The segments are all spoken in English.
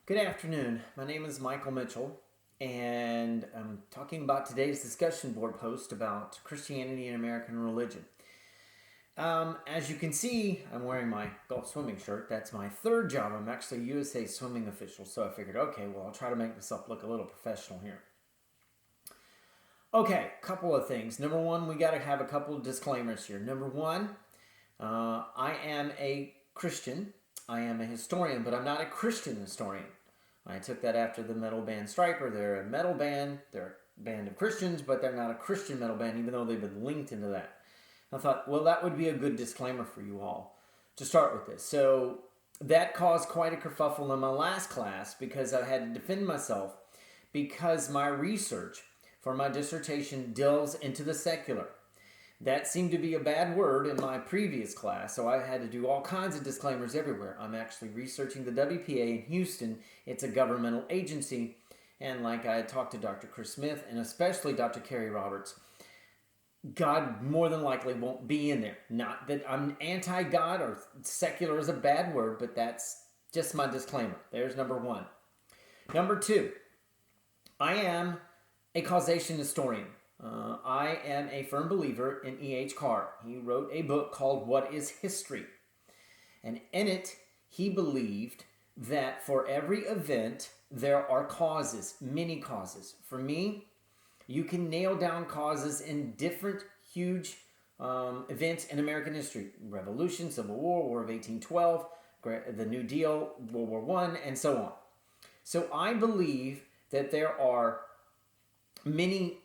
Good afternoon. My name is Michael Mitchell, and I'm talking about today's discussion board post about Christianity and American religion. As you can see, I'm wearing my golf swimming shirt. That's my third job. I'm actually a USA swimming official, so I figured, okay, well, I'll try to make myself look a little professional here. Okay, couple of things. Number one, we got to have a couple of disclaimers here. Number one, I am a Christian. I am a historian, but I'm not a Christian historian. I took that after the metal band Stryper. They're a metal band. They're a band of Christians, but they're not a Christian metal band, even though they've been linked into that. I thought, well, that would be a good disclaimer for you all to start with this. So that caused quite a kerfuffle in my last class because I had to defend myself because my research for my dissertation delves into the secular. That seemed to be a bad word in my previous class, so I had to do all kinds of disclaimers everywhere. I'm actually researching the WPA in Houston. It's a governmental agency, and like I had talked to Dr. Chris Smith and especially Dr. Carrie Roberts, God more than likely won't be in there. Not that I'm anti-God or secular is a bad word, but that's just my disclaimer. There's number one. Number two, I am a causation historian. I am a firm believer in E.H. Carr. He wrote a book called What is History? And in it, he believed that for every event, there are causes, many causes. For me, you can nail down causes in different huge events in American history. Revolution, Civil War, War of 1812, the New Deal, World War I, and so on. So I believe that there are many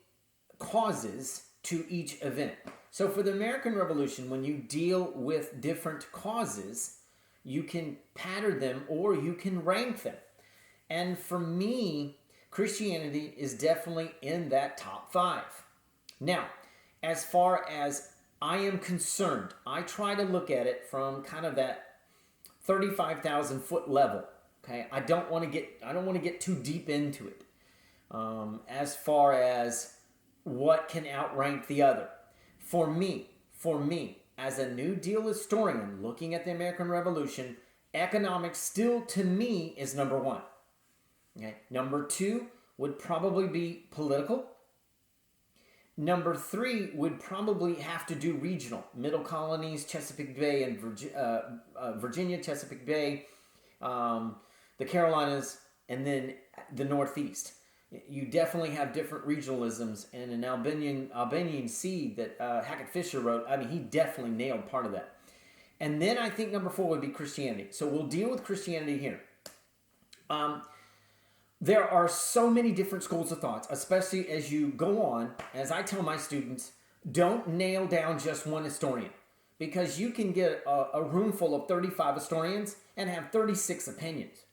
causes to each event. So for the American Revolution, when you deal with different causes, you can pattern them or you can rank them. And for me, Christianity is definitely in that top 5. Now, as far as I am concerned, I try to look at it from kind of that 35,000 foot level. Okay, I don't want to get too deep into it. As far as what can outrank the other. For me, as a New Deal historian looking at the American Revolution, economics still to me is number one. Okay. Number two would probably be political. Number three would probably have to do regional. Middle colonies, Chesapeake Bay and Virginia, Chesapeake Bay, the Carolinas, and then the Northeast. You definitely have different regionalisms, and an Albanian Seed that Hackett Fischer wrote, I mean, he definitely nailed part of that. And then I think number 4 would be Christianity. So we'll deal with Christianity here. There are so many different schools of thought, especially as you go on. As I tell my students, don't nail down just one historian, because you can get a room full of 35 historians and have 36 opinions.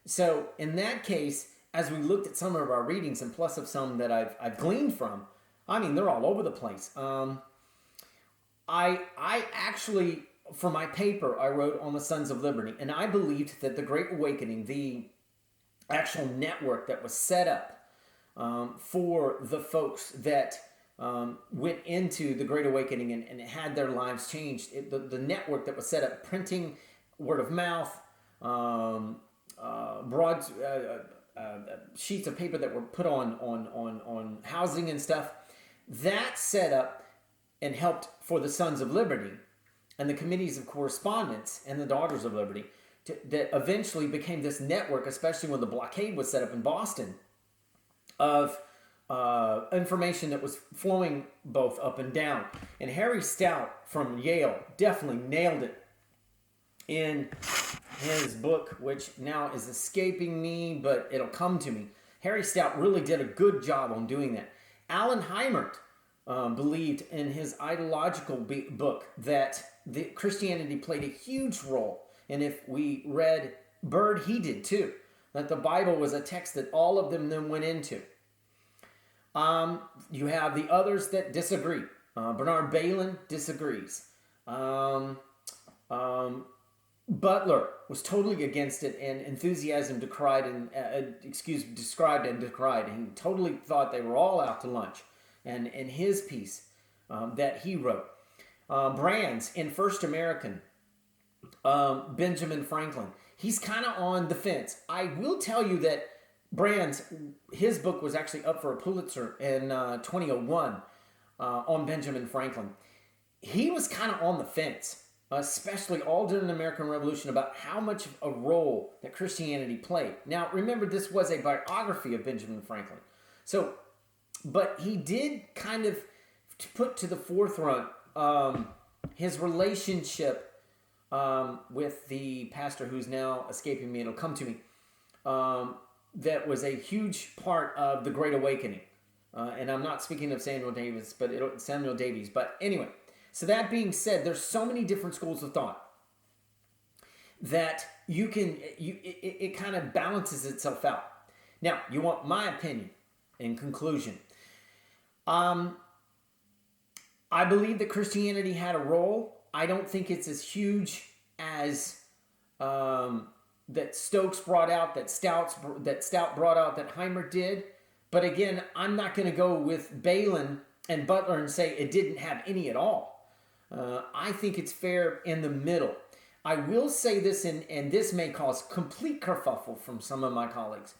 So in that case, as we looked at some of our readings, and plus of some that I've gleaned from, I mean, they're all over the place. I actually, for my paper, I wrote on the Sons of Liberty, and I believed that the Great Awakening, the actual network that was set up for the folks that went into the Great Awakening and had their lives changed, the network that was set up, printing, word of mouth, broad sheets of paper that were put on housing and stuff, that set up and helped for the Sons of Liberty and the committees of correspondence and the Daughters of Liberty that eventually became this network, especially when the blockade was set up in Boston, of information that was flowing both up and down. And Harry Stout from Yale definitely nailed it in his book, which now is escaping me, but it'll come to me. Harry Stout really did a good job on doing that. Alan Heimert believed in his ideological book that Christianity played a huge role. And if we read Byrd, he did too. That the Bible was a text that all of them then went into. You have the others that disagree. Bernard Bailyn disagrees. Butler was totally against it, and enthusiasm described and decried. He totally thought they were all out to lunch. And in his piece that he wrote, Brands in First American Benjamin Franklin. He's kind of on the fence. I will tell you that Brands, his book was actually up for a Pulitzer in 2001 on Benjamin Franklin. He was kind of on the fence, especially all during the American Revolution, about how much of a role that Christianity played. Now, remember, this was a biography of Benjamin Franklin. So, but he did kind of put to the forefront his relationship with the pastor who's now escaping me. It'll come to me. That was a huge part of the Great Awakening. And I'm not speaking of Samuel Davies. But anyway, so that being said, there's so many different schools of thought that it kind of balances itself out. Now, you want my opinion in conclusion. I believe that Christianity had a role. I don't think it's as huge as that Stokes brought out, that Stout brought out, that Heimer did. But again, I'm not going to go with Balin and Butler and say it didn't have any at all. I think it's fair in the middle. I will say this, and this may cause complete kerfuffle from some of my colleagues.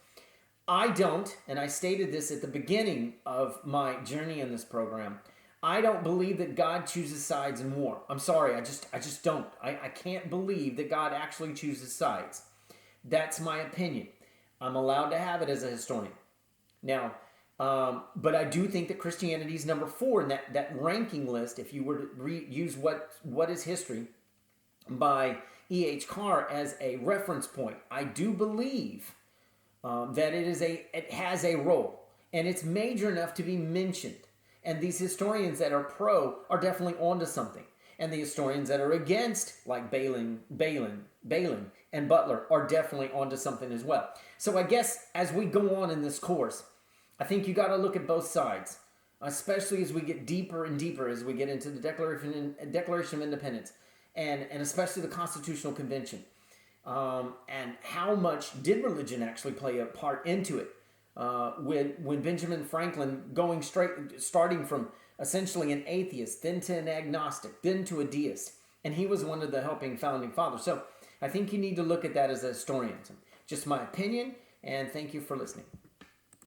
I don't, and I stated this at the beginning of my journey in this program, I don't believe that God chooses sides in war. I'm sorry, I just don't. I can't believe that God actually chooses sides. That's my opinion. I'm allowed to have it as a historian. Now, but I do think that Christianity is number 4 in that ranking list. If you were to use what is history by E.H. Carr as a reference point, I do believe that it has a role, and it's major enough to be mentioned. And these historians that are pro are definitely onto something. And the historians that are against, like Balin, and Butler, are definitely onto something as well. So I guess as we go on in this course, I think you got to look at both sides, especially as we get deeper and deeper, as we get into the Declaration of Independence, and especially the Constitutional Convention. And how much did religion actually play a part into it? When Benjamin Franklin starting from essentially an atheist, then to an agnostic, then to a deist, and he was one of the helping founding fathers. So I think you need to look at that as a historian. Just my opinion, and thank you for listening.